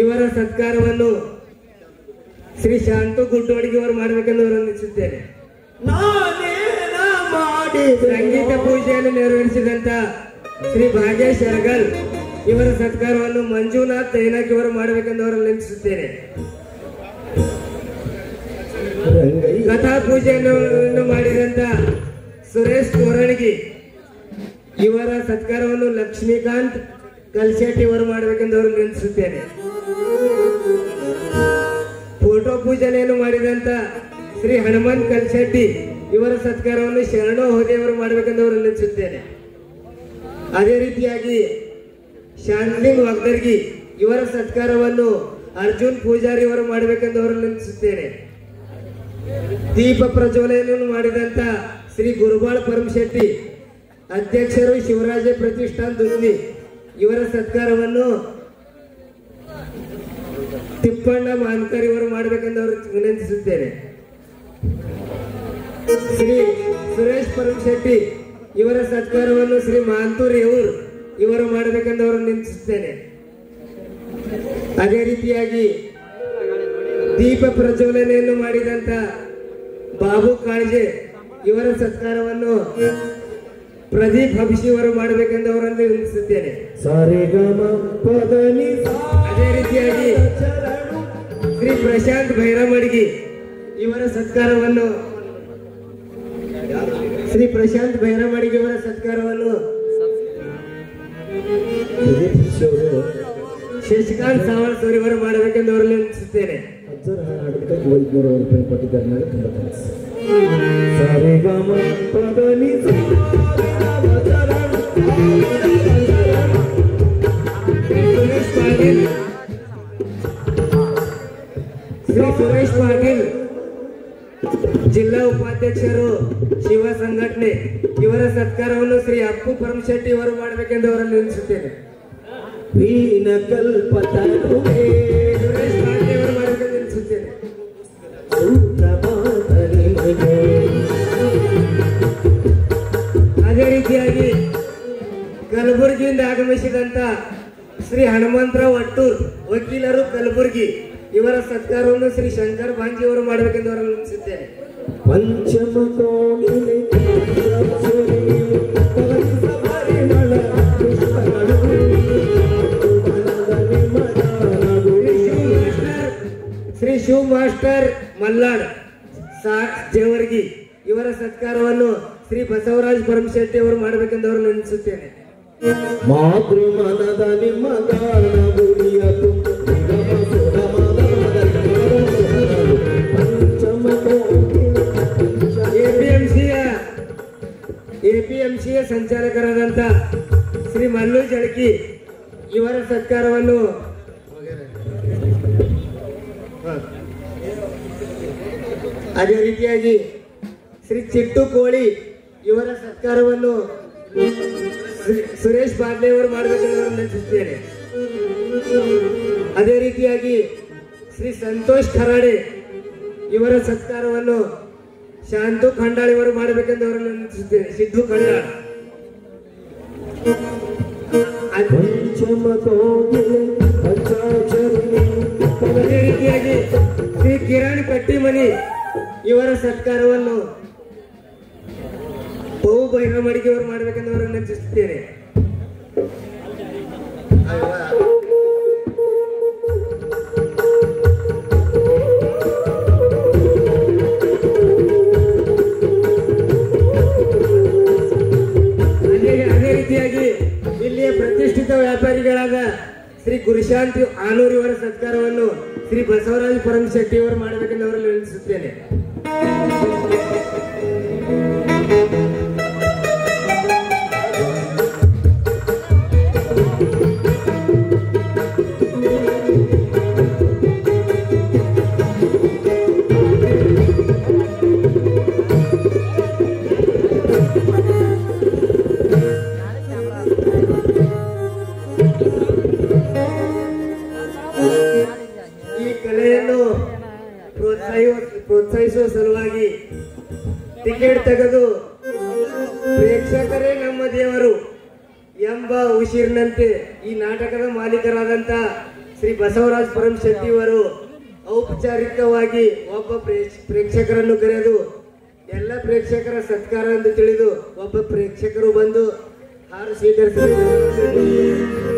ಇವರ ಸತ್ಕಾರವನ್ನು ಶ್ರೀ ಶಾಂತು ಗುಡ್ಡೋಡಿಗೆ ಅವರು ಮಾಡಬೇಕೆಂದು ವಿನಂತಿಸುತ್ತೇನೆ. ಸಂಗೀತ ಪೂಜೆಯನ್ನು ನೆರವೇರಿಸಿದಂತ ಶ್ರೀ ಭಾಗ್ಯೇಶ್ ಅರಗಲ್ ಇವರ ಸತ್ಕಾರವನ್ನು ಮಂಜುನಾಥ್ ತೈನಾಕ್ ಇವರು ಮಾಡಬೇಕೆಂದು ಅವರು ವಿನಂತಿಸುತ್ತೇನೆ. ಕಥಾ ಪೂಜೆಯನ್ನು ಮಾಡಿದಂತ ಸುರೇಶ್ ಕೋರಣಗಿ ಇವರ ಸತ್ಕಾರವನ್ನು ಲಕ್ಷ್ಮೀಕಾಂತ್ ಕಲ್ಶೆಟ್ಟಿ ಇವರು ಮಾಡಬೇಕೆಂದು ಅವರು ವಿನಂತಿಸುತ್ತೇನೆ. ಫೋಟೋ ಪೂಜನೆಯನ್ನು ಮಾಡಿದಂತ ಶ್ರೀ ಹನುಮಂತ್ ಕಲ್ಶೆಟ್ಟಿ ಇವರ ಸತ್ಕಾರವನ್ನು ಶರಣು ಹೋದೇವರು ಮಾಡಬೇಕೆಂದು ಅವರು ವಿನಂತಿಸುತ್ತೇನೆ. ಅದೇ ರೀತಿಯಾಗಿ ಶಾಂತಿನ್ ವಾಗ್ದರ್ಗಿ ಇವರ ಸತ್ಕಾರವನ್ನು ಅರ್ಜುನ್ ಪೂಜಾರಿ ಅವರು ಮಾಡಬೇಕೆಂದು ಅವರು ವಿನಂತಿಸುತ್ತೇನೆ. ದೀಪ ಪ್ರಜ್ವಲನೆಯನ್ನು ಮಾಡಿದಂತ ಶ್ರೀ ಗುರುಬಾಳ್ ಪರಮಶೆಟ್ಟಿ ಅಧ್ಯಕ್ಷರು ಶಿವರಾಜ ಪ್ರತಿಷ್ಠಾನ್ ದುರ್ನಿ ಇವರ ಸತ್ಕಾರವನ್ನು ತಿಪ್ಪಣ್ಣ ಮಾನ್ಕರ್ ಇವರು ಮಾಡಬೇಕೆಂದು ಅವರು ವಿನಂತಿಸುತ್ತೇನೆ. ಶ್ರೀ ಸುರೇಶ್ ಪರಮಶೆಟ್ಟಿ ಇವರ ಸತ್ಕಾರವನ್ನು ಶ್ರೀ ಮಾಂತೂರ್ ರೇವೂರ್ ಇವರು ಮಾಡಬೇಕೆಂದು ಅವರು ವಿನಂತಿಸುತ್ತೇನೆ. ಅದೇ ರೀತಿಯಾಗಿ ದೀಪ ಪ್ರಜ್ವಲನೆಯನ್ನು ಮಾಡಿದಂತ ಬಾಬು ಕಾಳಜೆ ಇವರ ಸತ್ಕಾರವನ್ನು ಪ್ರದೀಪ್ ಹಬ್ಶಿ ಅವರು ಮಾಡಬೇಕೆಂದು ಅವರನ್ನು ವಿನಂತಿಸುತ್ತೇನೆ. ಅದೇ ರೀತಿಯಾಗಿ ಶ್ರೀ ಪ್ರಶಾಂತ್ ಭೈರಮಡ್ಗಿ ಇವರ ಸತ್ಕಾರವನ್ನು ಶಶಿಕಾಂತ್ ಸಾವರ್ಕರ್ ಇವರು ಮಾಡಬೇಕೆಂದು ಅವರಲ್ಲಿ ವಿನಂತಿಸುತ್ತೇನೆ. ಶ್ರೀ ಸುರೇಶ್ ಪಾಟೀಲ್ ಜಿಲ್ಲಾ ಉಪಾಧ್ಯಕ್ಷರು ಶಿವ ಸಂಘಟನೆ ಇವರ ಸತ್ಕಾರವನ್ನು ಶ್ರೀ ಅಪ್ಪು ಪರಮಶೆಟ್ಟಿ ಇವರು ಮಾಡಬೇಕೆಂದು ಅವರಲ್ಲಿ ವಿನಂತಿಸುತ್ತೇನೆ. ಸುರೇಶ್ ಪಾಟೀಲ್ ಇವರು ಮಾಡಬೇಕೆಂದು ವಿನಂತಿಸುತ್ತೇನೆ. ಅದೇ ರೀತಿಯಾಗಿ ಕಲಬುರಗಿಯಿಂದ ಆಗಮಿಸಿದಂತ ಶ್ರೀ ಹನುಮಂತರಾವ್ ಅಟ್ಟೂರ್ ವಕೀಲರು ಕಲಬುರಗಿ ಇವರ ಸತ್ಕಾರವನ್ನು ಶ್ರೀ ಶಂಕರ್ ಭಾಂಜಿ ಅವರು ಮಾಡಬೇಕೆಂದು ಅವರನ್ನು ವಿನಂತಿಸುತ್ತೇನೆ. ಶ್ರೀ ಶಿವ ಮಾಸ್ಟರ್ ಮಲ್ಲಾಡ್ ಜೇವರ್ಗಿ ಇವರ ಸತ್ಕಾರವನ್ನು ಶ್ರೀ ಬಸವರಾಜ್ ಪರಮಶೆಟ್ಟಿ ಅವರು ಮಾಡಬೇಕೆಂದು ಅವರು ವಿನಂತಿಸುತ್ತೇನೆ. ಎಪಿಎಂಸಿಯ ಸಂಚಾಲಕರಾದಂತ ಶ್ರೀ ಮಲ್ಲು ಜಳಕಿ ಇವರ ಸತ್ಕಾರವನ್ನು ಅದೇ ರೀತಿಯಾಗಿ ಶ್ರೀ ಚಿಟ್ಟು ಕೋಳಿ ಇವರ ಸತ್ಕಾರವನ್ನು ಸುರೇಶ್ ಬಾದ್ಲೆ ಅವರು ಮಾಡಬೇಕೆಂದು ವಿನಂತಿಸುತ್ತೇನೆ. ಅದೇ ರೀತಿಯಾಗಿ ಶ್ರೀ ಸಂತೋಷ್ ಖರಾಡೆ ಇವರ ಸತ್ಕಾರವನ್ನು ಶಾಂತು ಖಂಡಾಳ್ ಇವರು ಮಾಡಬೇಕೆಂದು ಅವರನ್ನು ವಿನಂತಿಸುತ್ತೇನೆ. ಸಿದ್ದು ಖಂಡಾಳ್. ಅದೇ ರೀತಿಯಾಗಿ ಶ್ರೀ ಕಿರಣ್ ಕಟ್ಟಿಮನಿ ಇವರ ಸತ್ಕಾರವನ್ನು ಬಹು ಬೈರಮಡಿಗೆ ಅವರು ಮಾಡಬೇಕೆಂದು ಅವರನ್ನು ವಿನಂತಿಸುತ್ತೇನೆ. ಅದೇ ರೀತಿಯಾಗಿ ಇಲ್ಲಿಯ ಪ್ರತಿಷ್ಠಿತ ವ್ಯಾಪಾರಿಗಳಾದ ಶ್ರೀ ಗುರುಶಾಂತಿ ಆನೂರ್ ಇವರ ಸತ್ಕಾರವನ್ನು ಶ್ರೀ ಬಸವರಾಜ್ ಪರಮಶೆಟ್ಟಿ ಅವರು ಮಾಡಬೇಕೆಂದು ಅವರಲ್ಲಿ ವಿನಂತಿಸುತ್ತೇನೆ. ಈ ಕಲೆಯನ್ನು ಪ್ರೋತ್ಸಾಹಿಸುವ ಸಲುವಾಗಿ ಟಿಕೆಟ್ ತೆಗೆದು ಪ್ರೇಕ್ಷಕರೇ ನಮ್ಮ ದೇವರು ಎಂಬ ಉಸಿರಿನಂತೆ ಈ ನಾಟಕದ ಮಾಲೀಕರಾದಂತ ಶ್ರೀ ಬಸವರಾಜ್ ಪರಂ ಶೆಟ್ಟಿ ಅವರು ಔಪಚಾರಿಕವಾಗಿ ಒಬ್ಬ ಪ್ರೇಕ್ಷಕರನ್ನು ಕರೆದು ಎಲ್ಲ ಪ್ರೇಕ್ಷಕರ ಸತ್ಕಾರ ಎಂದು ತಿಳಿದು ಒಬ್ಬ ಪ್ರೇಕ್ಷಕರು ಬಂದು ಹಾರ ಸ್ವೀಕರಿಸಿದರು.